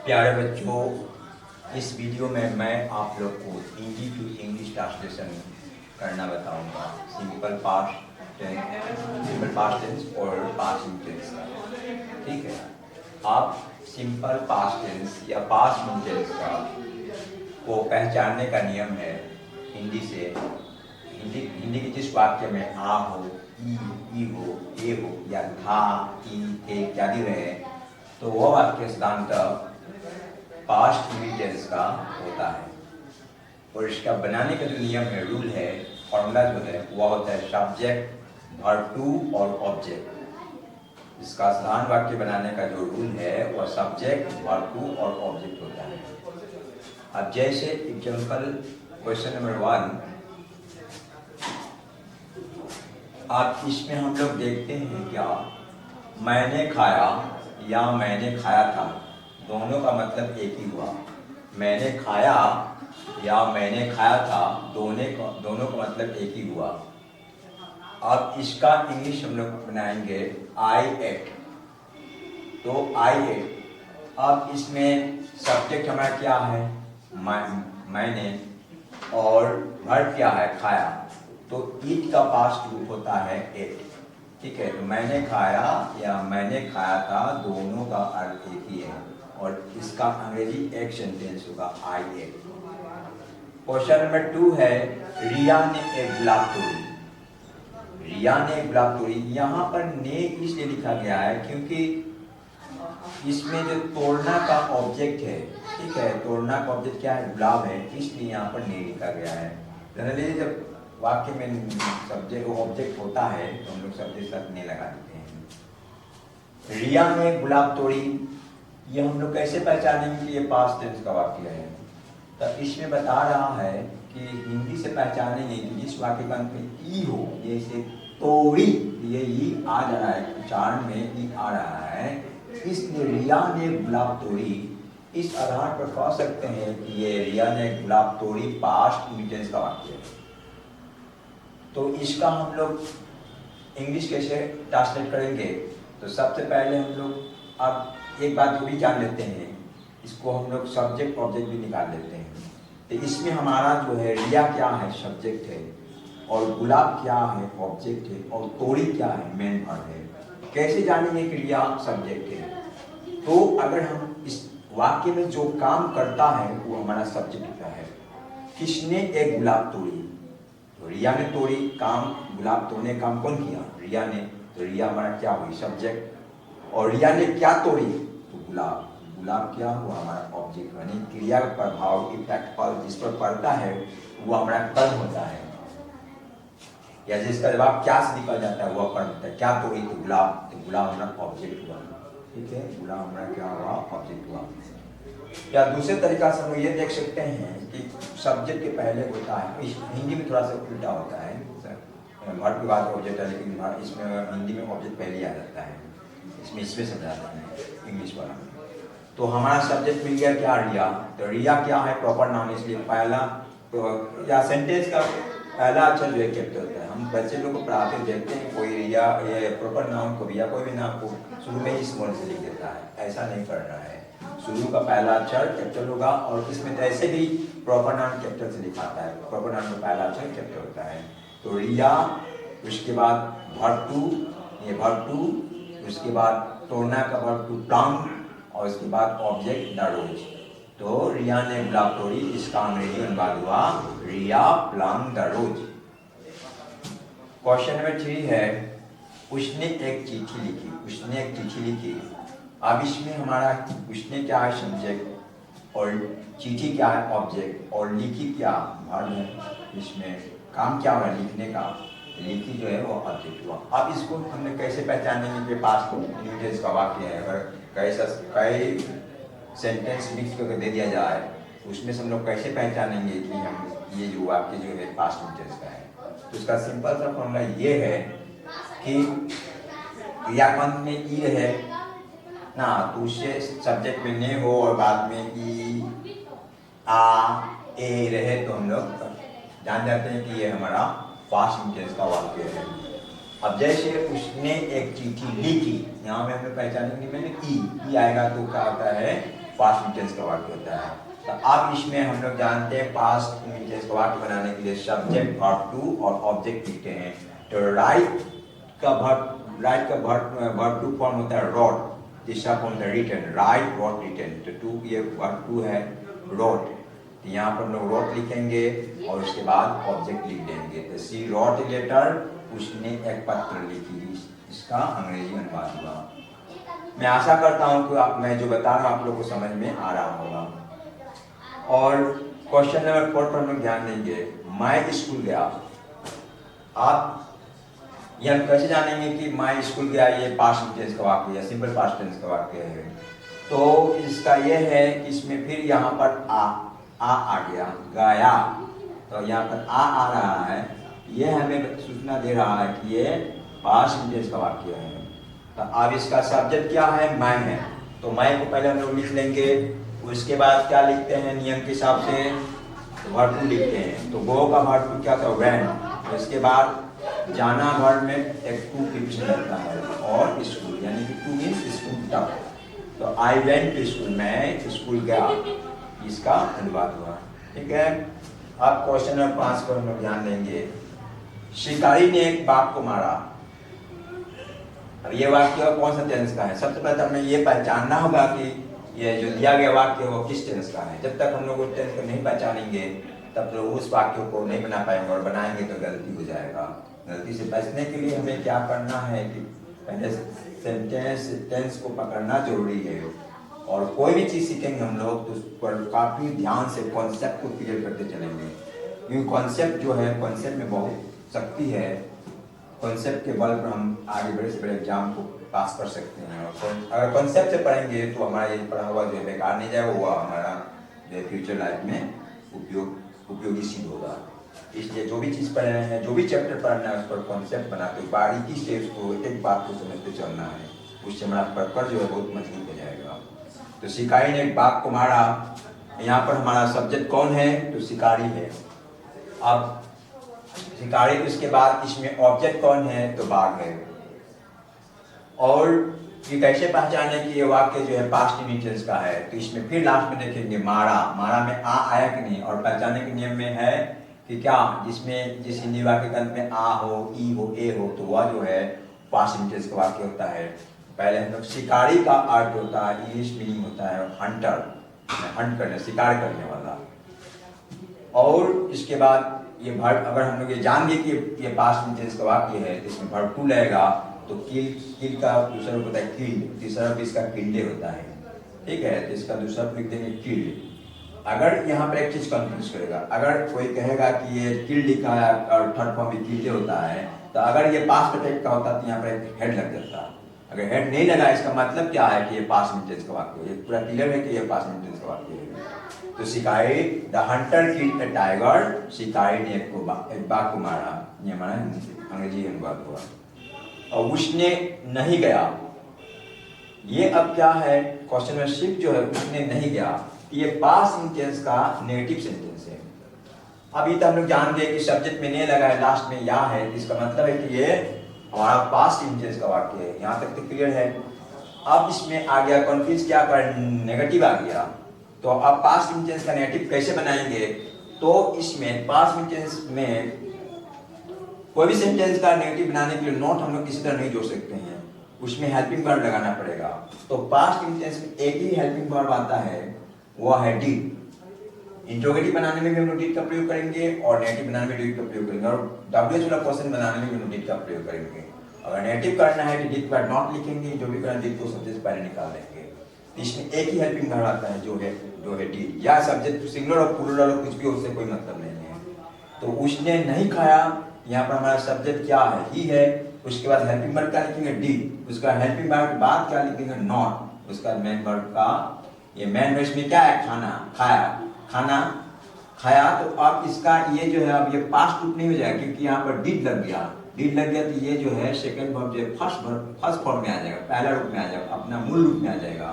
प्यारे बच्चों, इस वीडियो में मैं आप लोग को हिंदी टू इंग्लिश ट्रांसलेशन करना बताऊंगा। सिंपल पास्ट टेंस और पास्ट टेंस का। ठीक है, आप सिंपल पास्ट टेंस या पास्ट टेंस का को पहचानने का नियम है हिंदी से। हिंदी के जिस वाक्य में आ हो, ई हो, ए हो या था, ई, थे इत्यादि रहे, तो वह वाक्य साधारणतः पास्ट टेंस का होता है। और इसका बनाने का जो नियम है, रूल है, फॉर्मूला जो है, वह होता है सब्जेक्ट, वर्ब टू और ऑब्जेक्ट। इसका साधारण वाक्य बनाने का जो रूल है वह सब्जेक्ट, वर्ब टू और ऑब्जेक्ट होता है। अब जैसे एग्जाम्पल क्वेश्चन नंबर 1, आप इसमें हम लोग देखते हैं क्या, मैंने खाया या मैंने खाया था, दोनों का मतलब एक ही हुआ। मैंने खाया या मैंने खाया था, दोनों का मतलब एक ही हुआ। अब इसका इंग्लिश हम लोग बनाएंगे आई एट। तो आई एट, अब इसमें सब्जेक्ट हमारा क्या है, मैंने, और वर्ब क्या है, खाया। तो ईट का पास्ट रूप होता है एट। ठीक है, तो मैंने खाया या मैंने खाया था, दोनों का अर्थ एक ही है। और इसका अंग्रेजी एक सेंटेंस होगा आई एट। क्वेश्चन नंबर 2 है, रिया ने एक गुलाब तोड़ी। रिया ने एक गुलाब तोड़ी, यहाँ पर ने इसलिए लिखा गया है क्योंकि इसमें जो तोड़ना का ऑब्जेक्ट है, ठीक है, तोड़ना का ऑब्जेक्ट क्या है, गुलाब है, इसलिए यहाँ पर ने लिखा गया है। जनरली जब वाक्य में सब्जेक्ट ऑब्जेक्ट होता है तो हम लोग सब्जेक्ट साथ ने लगा देते हैं। रिया ने गुलाब तोड़ी, ये हम लोग कैसे पहचानेंगे कि ये पास्ट टेंस का वाक्य है। तब इसमें बता रहा है कि हिंदी से पहचानेंगे कि जिस वाक्य का अंत में ई हो, जैसे तोड़ी, ये ई आ जा रहा है, उच्चारण में ई आ रहा है, इसलिए रिया ने गुलाब तोड़ी। इस आधार पर कह सकते हैं कि ये रिया ने गुलाब तोड़ी पास्ट टेंस का वाक्य है। तो इसका हम लोग इंग्लिश कैसे ट्रांसलेट करेंगे, तो सबसे पहले हम लोग अब एक बात जो भी जान लेते हैं, इसको हम लोग सब्जेक्ट ऑब्जेक्ट भी निकाल लेते हैं। तो इसमें हमारा जो है, रिया क्या है, सब्जेक्ट है, और गुलाब क्या है, ऑब्जेक्ट है, और तोड़ी क्या है, मेन वर्ब है। कैसे जानेंगे कि रिया सब्जेक्ट है, तो अगर हम इस वाक्य में जो काम करता है वो हमारा सब्जेक्ट होता है। किसने एक गुलाब तोड़ी, तो रिया ने तोड़ी, काम गुलाब तोड़ने काम कौन किया, रिया ने। तो रिया हमारा क्या हुई, सब्जेक्ट। और रिया ने क्या तोड़ी, तो गुलाब। गुलाब क्या हुआ, हमारा ऑब्जेक्ट, यानी क्रिया का प्रभाव, इफेक्ट पर जिस पर पड़ता है वो हमारा कर्म होता है, या जिसका जवाब क्या से निकल जाता है वह कर्म होता है। क्या तोड़ी, तो गुलाब, तो गुलाब हमारा ऑब्जेक्ट हुआ। ठीक है, गुलाब हमारा क्या हुआ, ऑब्जेक्ट हुआ। या दूसरे तरीका से हम ये देख सकते हैं कि सब्जेक्ट के पहले होता है, हिंदी में थोड़ा सा उल्टा होता है, वर्ब के बाद ऑब्जेक्ट है, लेकिन इसमें हिंदी में ऑब्जेक्ट पहले आ जाता है, इसमें समझाते हैं इंग्लिश वाला में। तो हमारा सब्जेक्ट मिल गया क्या, रिया। तो रिया क्या है, प्रॉपर नाउन, इसलिए पहला तो या सेंटेंस का पहला अक्षर जो है कैपिटल होता है। हम बच्चे लोग को पढ़ाते देखते हैं, कोई रिया ये प्रॉपर नाउन को भी या कोई भी नाम को शुरू में ही स्मॉल से लिख देता है, ऐसा नहीं करना है। शुरू का पहला अक्षर कैपिटल होगा, और इसमें ऐसे भी प्रॉपर नाउन कैपिटल से लिखाता है, प्रॉपर नाउन का पहला अक्षर कैपिटल होता है। तो रिया, उसके बाद वर्ब टू, ये वर्ब टू, उसके बाद तोड़ना का वर्ब टू प्लांट, और उसके बाद ऑब्जेक्ट द रोज। तो रिया ने गुलाब तोड़ी, इसका अंग्रेजी अनुवाद हुआ Riya plant the rose. Question number 3 है, उसने एक चिट्ठी लिखी। उसने एक चिट्ठी लिखी, अब इसमें हमारा उसने क्या है, सब्जेक्ट, और चिट्ठी क्या है, ऑब्जेक्ट, और लिखी क्या वर्ब है। इसमें काम क्या हुआ, लिखने का, लिखी जो है वो ऑब्जेक्ट हुआ। अब इसको हमने कैसे पहचानेंगे कि पास्ट टेंस का वाक्य है। अगर कई सेंटेंस मिक्स करके दे दिया जाए, उसमें से हम लोग कैसे पहचानेंगे कि हम ये जो वाक्य जो है पास्ट टेंस का है। तो इसका सिंपल सा फॉर्मूला ये है कि क्रियापद में ई है ना, तो उससे सब्जेक्ट में ने हो और बाद में ई, आ, ए रहे, तो हम लोग जान जाते हैं कि ये हमारा पास्ट टेंस का वाक्य है। अब जैसे उसने एक चिट्ठी लिखी, यहाँ में हमें पहचानेंगे, मैंने ई आएगा तो क्या होता है, पास्ट टेंस का वाक्य होता है। तो अब इसमें हम लोग जानते हैं पास्ट टेंस का वाक्य बनाने के लिए सब्जेक्ट वर्ब टू और ऑब्जेक्ट लिखते हैं। तो राइट का वर्ब टू फॉर्म होता है रोट, तीसरा फॉर्म होता है रिटन, राइट रोट रिटन। तो टू ये वर्ब टू है रोट, तो यहाँ पर हम लोग रोट लिखेंगे और उसके बाद ऑब्जेक्ट लिख देंगे। तो सी रोट ए लेटर, उसने एक पत्र लिखी, इसका अंग्रेजी अनुवाद हुआ। मैं आशा करता हूँ कि मैं जो बता रहा हूँ आप लोग को समझ में आ रहा होगा। और क्वेश्चन नंबर 4 पर हम लोग ध्यान देंगे। मैं स्कूल गया। आप ये हम कैसे जानेंगे कि मैं स्कूल गया ये पास्ट टेंस का वाक्य है, सिंपल पास्ट टेंस का वाक्य है? तो इसका ये है कि इसमें फिर यहाँ पर आ गया, गया, तो यहाँ पर आ रहा है, ये हमें सूचना दे रहा है कि ये पास्ट टेंस का वाक्य है। तो अब इसका सब्जेक्ट क्या है? मैं है, तो मैं को पहले हम लोग लिख लेंगे। उसके बाद क्या लिखते हैं नियम के हिसाब से? वर्ब टू लिखते हैं। तो गो का वर्ब टू क्या था? वेन। तो इसके बाद जाना वर्ब में एक टू प्रीपोजिशन लगता है और स्कूल, यानी कि टू मीन्स स्कूल तक। तो आई वेंट टू स्कूल, मैं स्कूल गया, इसका अनुवाद हुआ। ठीक है। अब क्वेश्चन नंबर 5 पर हम लोग ध्यान देंगे। शिकारी ने एक बाघ को मारा। अब ये वाक्य कौन सा टेंस का है? सबसे पहले हमें ये पहचानना होगा कि ये जो दिया गया वाक्य वो किस टेंस का है। जब तक हम लोग उस टेंस को नहीं पहचानेंगे तब लोग उस वाक्य को नहीं बना पाएंगे, और बनाएंगे तो गलती हो जाएगा। गलती से बचने के लिए हमें क्या करना है कि पहले सेंटेंस टेंस को पकड़ना जरूरी है। और कोई भी चीज़ सीखेंगे हम लोग तो उस पर काफ़ी ध्यान से कॉन्सेप्ट को क्लियर करते चलेंगे, क्योंकि कॉन्सेप्ट जो है, कॉन्सेप्ट में बहुत शक्ति है। कॉन्सेप्ट के बल पर हम आगे बड़े से बड़े एग्जाम को पास कर सकते हैं। और अगर कॉन्सेप्ट से पढ़ेंगे तो हमारा ये पढ़ा हुआ जो है बेकार नहीं जाएगा, वो हमारा जो है फ्यूचर लाइफ में उपयोगी सिद्ध होगा। इसलिए जो भी चीज़ पढ़ रहे हैं, जो भी चैप्टर पढ़ना है, उस पर कॉन्सेप्ट बनाते बारीकी से उसको एक बात को समझते चलना है। उससे हमारा पकड़ जो है बहुत मजबूत हो जाएगा। तो शिकारी ने एक बाघ को मारा। यहाँ पर हमारा सब्जेक्ट कौन है? तो शिकारी है। अब शिकारी, उसके बाद इसमें ऑब्जेक्ट कौन है? तो बाघ है। और ये कैसे पहचाने कि ये वाक्य जो है पास्ट टेंस का है? तो इसमें फिर लास्ट में देखेंगे मारा, मारा में आ आया कि नहीं। और पहचानने के नियम में है कि क्या जिसमें जिस हिंदी वाक्य के अंत में आ हो, ई हो, ए हो, तो वह जो है पास्ट टेंस का वाक्य होता है। पहले हम लोग शिकारी का अर्थ होता है, इंग्लिश मीनिंग होता है हंटर, हंट करने, शिकार करने वाला। और इसके बाद ये वर्ब, अगर हम लोग ये जान गए कि ये पास्ट टेंस का वाक्य है तो इसमें वर्ब टू लगेगा। तो किल का दूसरा रूप होता है किल्ड, तीसरा रूप इसका किल्डे होता है। ठीक है। तो इसका दूसरा रूप लिख देंगे किल्ड। अगर यहाँ पर एक चीज कंफ्यूज करेगा, अगर कोई कहेगा कि ये किल्ड लिखा है और थर्ड फॉर्म में किल्डे होता है, तो अगर ये पास्ट परफेक्ट का होता तो यहाँ पर एक हेड लग जाता। अगर हेड नहीं लगा इसका मतलब क्या है कि ये पास्ट टेंस का वाक्य है। ये पूरा क्लियर है कि ये पास्ट टेंस का वाक्य है। तो शिकारी, the Hunter killed a tiger, शिकारी ने एक बाघ को मारा, ये हमारा अंग्रेजी अनुवाद हुआ। और उसने नहीं गया, ये अब क्या है? क्वेश्चन नंबर 6 जो है उसने नहीं गया, ये पास्ट टेंस का नेगेटिव सेंटेंस है। अभी तक हम लोग जान गए कि सब्जेक्ट में नहीं लगा है, लास्ट में या है, इसका मतलब है कि ये हमारा पास्ट टेंस का वाक्य है। यहाँ तक तो क्लियर है। अब इसमें आ गया कंफ्यूज, क्या कर नेगेटिव आ गया। तो अब पास्ट टेंस का नेगेटिव कैसे बनाएंगे? तो इसमें पास्ट टेंस में कोई भी सेंटेंस का नेगेटिव बनाने के लिए नोट हम लोग किसी तरह नहीं जोड़ सकते हैं, उसमें हेल्पिंग वर्ब लगाना पड़ेगा। तो पास्ट टेंस में एक ही हेल्पिंग वर्ब आता है, वो है डिड। इंट्रोगेटिव बनाने में भी हम लोग डिड का प्रयोग करेंगे और नेगेटिव बनाने में डिड का प्रयोग करेंगे, और डब्ल्यूएच वाला क्वेश्चन बनाने में भी हम लोग डिड का प्रयोग करेंगे। अगर नेगेटिव करना है तो डिड का नॉट लिखेंगे, जो भी करना डिड को सब्जेक्ट पहले निकाल देंगे। तो इसमें एक ही हेल्पिंग वर्ब आता है जो है डिड, या सब्जेक्ट सिंगुलर और प्लूरल और कुछ भी, उससे कोई मतलब नहीं है। तो उसने नहीं खाया, यहाँ पर हमारा सब्जेक्ट क्या है? ही है। उसके बाद हेल्पिंग वर्ब क्या लिखेंगे? डिड। उसका हेल्पिंग वर्ब के बाद क्या लिखेंगे? नॉट। उसका मेन वर्ब का, ये मेन वर्ब में क्या है? खाना, खाया, खाना खाया। तो अब इसका ये जो है, अब ये पास्ट रूप नहीं हो जाएगा क्योंकि यहाँ पर डिड लग गया। डिड लग गया तो ये जो है सेकंड वर्ब जो है फर्स्ट फॉर्म में आ जाएगा, पहला रूप में आ जाएगा, अपना मूल रूप में आ जाएगा।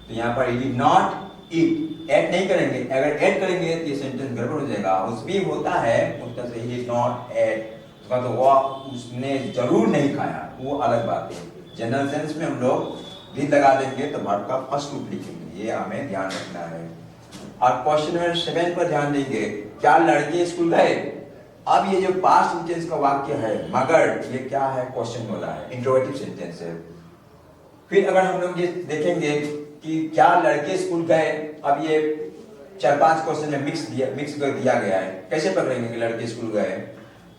तो यहाँ पर डिड नॉट ईट, ऐड नहीं करेंगे। अगर ऐड करेंगे तो ये सेंटेंस गड़बड़ हो जाएगा। उसमें होता है उसका से ही नॉट ऐड, तो वो उसने जरूर नहीं खाया, वो अलग बात है। जनरल सेंस में हम लोग डिड लगा देंगे तो वर्ब का फर्स्ट रूप लिखेंगे। ये हमें ध्यान रखना है। और क्वेश्चन नंबर 7 पर ध्यान देंगे, क्या लड़के स्कूल गए। अब ये जो पास्ट इंटेंस का वाक्य है मगर, ये क्या है, क्वेश्चन बोला है, इंट्रोगेटिव सेंटेंस है। फिर अगर हम लोग ये देखेंगे कि क्या लड़के स्कूल गए, अब ये 4-5 क्वेश्चन में मिक्स कर दिया गया है, कैसे पकड़ेंगे कि लड़के स्कूल गए।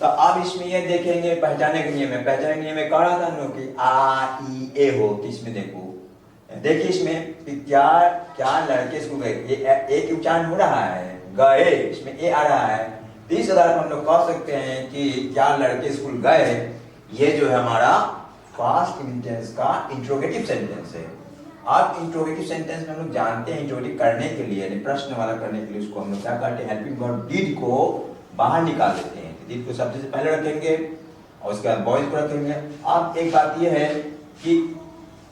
तो अब इसमें ये देखेंगे पहचाने के नियम में, पहचाने के नियम में कह रहा था हम लोग कि आ ई ए हो, तो इसमें देखिए इसमें कि क्या क्या लड़के स्कूल गए, ये ए की उच्चारण हो रहा है, गए इसमें ए आ रहा है। तो इस आधार पर हम लोग कह सकते हैं कि क्या लड़के स्कूल गए, ये जो है हमारा पास्ट इंटेंस का इंट्रोगेटिव सेंटेंस है। अब इंट्रोगेटिव सेंटेंस में हम लोग जानते हैं इंट्रोगेटिव करने के लिए, यानी प्रश्न वाला करने के लिए उसको हम लोग क्या करते हैं, हेल्पिंग वर्ब डिड को बाहर निकाल देते हैं। डिड को सबसे पहले रखेंगे और उसके बाद बॉयज को रखेंगे। अब एक बात यह है कि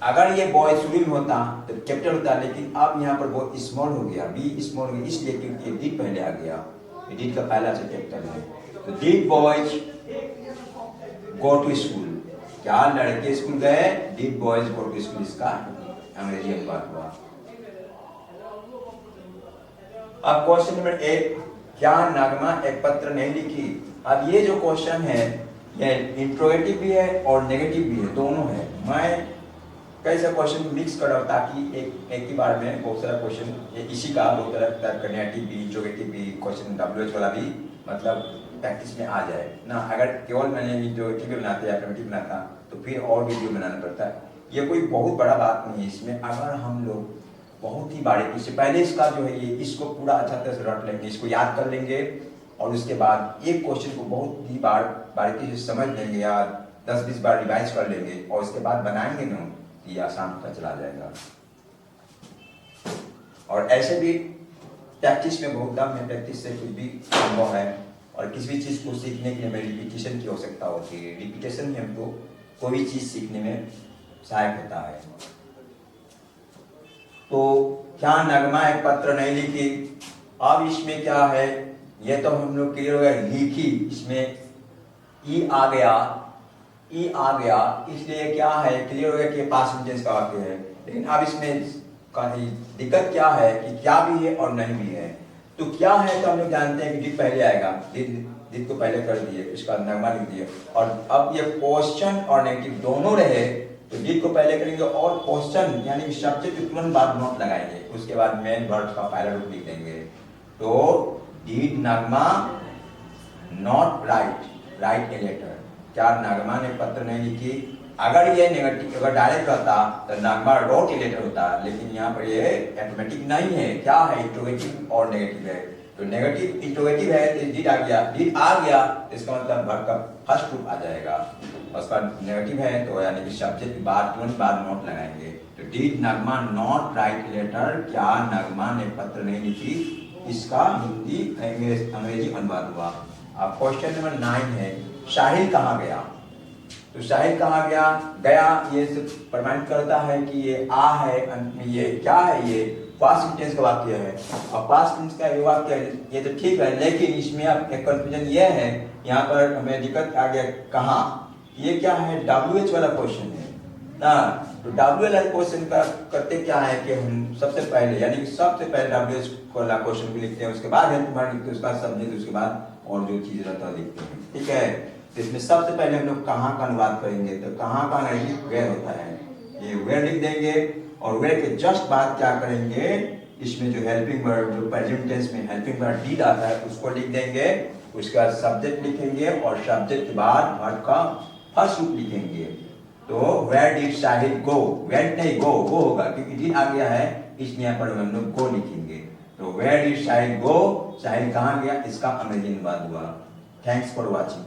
अगर ये बॉय शुरू में होता तो कैपिटल होता, लेकिन अब यहाँ पर बहुत स्मॉल हो गया, बी स्मॉल हो गया, इसलिए क्योंकि डिड पहले आ गया, डिड का पहला से कैपिटल है। तो did boys go to school, क्या लड़के स्कूल गए, did boys go to school, इसका अंग्रेजी अनुवाद हुआ। अब क्वेश्चन नंबर 1, क्या नगमा एक पत्र नहीं लिखी। अब ये जो क्वेश्चन है ये इंट्रोगेटिव भी है और नेगेटिव भी है, दोनों है। मैं कई सारे क्वेश्चन मिक्स कर रहा हूँ ताकि एक ही बार में बहुत सारा क्वेश्चन इसी का बहुत तरह नेगेटिव भी, इंट्रोगेटिव भी, क्वेश्चन WH वाला भी मतलब प्रैक्टिस में आ जाए ना। अगर केवल मैंने इंट्रोगेटिव बनाते या अफर्मेटिव बनाता तो फिर और वीडियो बनाना पड़ता है। ये कोई बहुत बड़ा बात नहीं है इसमें, अगर हम लोग बहुत ही बारीकी से पहले इसका जो है ये इसको पूरा अच्छा तरह से रट लेंगे, इसको याद कर लेंगे और उसके बाद एक क्वेश्चन को बहुत ही बारीकी से समझ लेंगे या 10-20 बार रिवाइज कर लेंगे और उसके बाद बनाएंगे ना, ये आसान होता चला जाएगा। और ऐसे भी प्रैक्टिस में बहुत दम है, प्रैक्टिस से कुछ भी संभव है। और किसी भी चीज को सीखने के लिए हमें रिपीटेशन की आवश्यकता होती है, रिपीटेशन ही हमको कोई भी चीज सीखने में सहायक होता है। तो क्या नगमा एक पत्र नहीं लिखी, अब इसमें क्या है, ये तो हम लोग क्लियर हो गया, लिखी, इसमें ई आ गया, इसलिए क्या है, क्लियर हो गया कि पास्ट इंटेंस का वाक्य है। लेकिन अब इसमें दिक्कत क्या है कि क्या भी है और नहीं भी है। तो क्या है तो हम लोग जानते हैं कि डिड पहले आएगा, डिड को पहले कर दिए, उसका नगमा लिख दिए। और अब ये क्वेश्चन और नेगेटिव दोनों रहे तो डिड को पहले करेंगे और क्वेश्चन यानी कि सब्जेक्ट के तुरंत बाद नोट लगाएंगे, उसके बाद मेन वर्ब का पहला रूप लिख देंगे। तो did Nagma not write a letter, क्या नगमा ने पत्र नहीं लिखी। अगर ये नेगेटिव, अगर डायरेक्ट रहता तो नगमा रोट ए लेटर होता, लेकिन यहाँ पर ये ऑटोमेटिक नहीं है, क्या है, इंट्रोगेटिव और नेगेटिव है। तो नेगेटिव इंट्रोगेटिव है तो डिड आ गया, इसका मतलब वर्ब का फर्स्ट रूप आ जाएगा। उसका नेगेटिव है तो यानी कि सब्जेक्ट के बाद तुरंत बाद नोट लगाएंगे। तो did Nagma not write letter, क्या नगमा ने पत्र नहीं लिखी, इसका हिंदी अंग्रेजी अनुवाद हुआ। अब क्वेश्चन नंबर 9 है, साहिल कहाँ गया। तो साहिल कहाँ गया ये प्रमाणित करता है कि ये आ है, ये क्या है, ये पास्ट इंटेंस का वाक्य है। और पास्ट इंटेंस का ये वाक्य ये तो ठीक है, लेकिन इसमें अब एक कंफ्यूजन ये है, यहाँ पर हमें दिक्कत आ गया, कहाँ, ये क्या है, WH वाला क्वेश्चन है ना। तो WH वाला क्वेश्चन का करते क्या है कि हम सबसे पहले यानी कि सबसे पहले WH वाला क्वेश्चन को लिखते हैं, उसके बाद हेल्प वर्ब लिखते हैं, उसके बाद सब्जेक्ट, उसके बाद और जो चीज रहता है लिखते हैं, ठीक है। तो इसमें सबसे पहले हम लोग कहाँ का अनुवाद करेंगे, तो कहाँ का नहीं वेयर होता है, ये वेयर लिख देंगे। और वेयर के जस्ट बाद क्या करेंगे, इसमें जो हेल्पिंग वर्ब, जो प्रेजेंट टेंस में हेल्पिंग वर्ब डिड आता है उसको लिख देंगे, उसके बाद सब्जेक्ट लिखेंगे और सब्जेक्ट के बाद वर्ब का फर्स्ट रूप लिखेंगे। तो where did Sahil go, where नहीं गो होगा क्योंकि डिड आ गया है, इसलिए यहाँ पर हम लोग गो लिखेंगे। तो वेयर डिड साहिल गो, साहिल कहाँ गया, इसका अंग्रेजी अनुवाद हुआ। Thanks for watching.